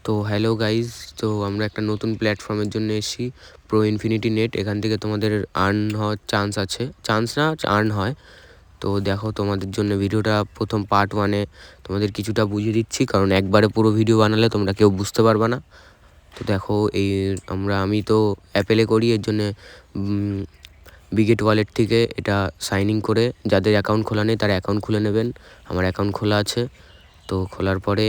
তো hello guys, তো আমরা একটা নতুন প্ল্যাটফর্মের জন্য এসেছি, প্রো ইনফিনিটি নেট। এখান থেকে তোমাদের আর্ন হওয়ার চান্স আছে, চান্স না আর্ন হয়। তো দেখো, তোমাদের জন্য ভিডিওটা প্রথম পার্ট 1-এ তোমাদের কিছুটা বুঝিয়ে দিচ্ছি, কারণ একবারে পুরো ভিডিও বানালে তোমরা কেউ বুঝতে পারবে না। তো দেখো, আমি তো অ্যাপেলে করি, এর জন্যে বিগেট ওয়ালেট থেকে এটা সাইন ইন করে, যাদের অ্যাকাউন্ট খোলা নেই তারা অ্যাকাউন্ট খুলে নেবেন। আমার অ্যাকাউন্ট খোলা আছে। তো খোলার পরে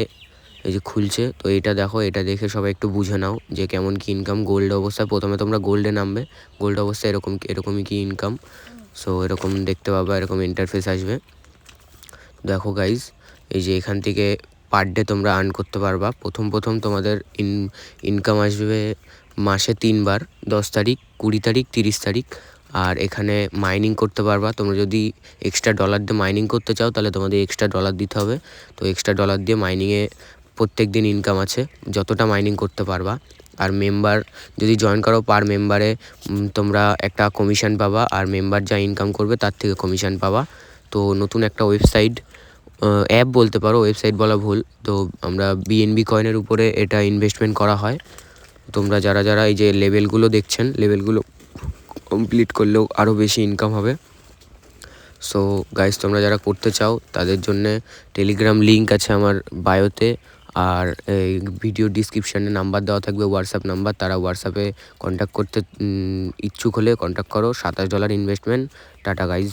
এই যে খুলছে, তো এটা দেখো, এটা দেখে সবাই একটু বুঝে নাও যে কেমন কি ইনকাম। গোল্ড অবস্থায় প্রথমে তোমরা গোল্ডে নামবে, গোল্ড অবস্থায় এরকমই কি ইনকাম। সো এরকম দেখতে পাবা, এরকম ইন্টারফেস আসবে। দেখো গাইজ, এই যে এখান থেকে পার ডে তোমরা আর্ন করতে পারবা। প্রথম তোমাদের ইনকাম আসবে মাসে 3 বার, 10 তারিখ, 20 তারিখ, 30 তারিখ। আর এখানে মাইনিং করতে পারবা। তোমরা যদি এক্সট্রা ডলার দিয়ে মাইনিং করতে চাও তাহলে তোমাদের এক্সট্রা ডলার দিতে হবে। তো এক্সট্রা ডলার দিয়ে মাইনিংয়ে প্রত্যেক দিন ইনকাম আছে, যতটা মাইনিং করতে পারবা। আর মেম্বার যদি জয়েন করো, পার মেম্বারে তোমরা একটা কমিশন পাবা, আর মেম্বার যা ইনকাম করবে তার থেকে কমিশন পাবা। তো নতুন একটা ওয়েবসাইট, অ্যাপ বলতে পারো, ওয়েবসাইট বলা ভুল। তো আমরা বিএনবি কয়েনের উপরে এটা ইনভেস্টমেন্ট করা হয়। তোমরা যারা এই যে লেভেলগুলো দেখছেন, লেভেলগুলো কমপ্লিট করলেও আরও বেশি ইনকাম হবে। সো গাইস, তোমরা যারা করতে চাও তাদের জন্যে টেলিগ্রাম লিঙ্ক আছে আমার বায়োতে, আর এই ভিডিও ডিসক্রিপশানে নাম্বার দেওয়া থাকবে, হোয়াটসঅ্যাপ নাম্বার। তারা হোয়াটসঅ্যাপে কন্ট্যাক্ট করতে ইচ্ছুক হলে কন্ট্যাক্ট করো। $27 ইনভেস্টমেন্ট। Tata guys.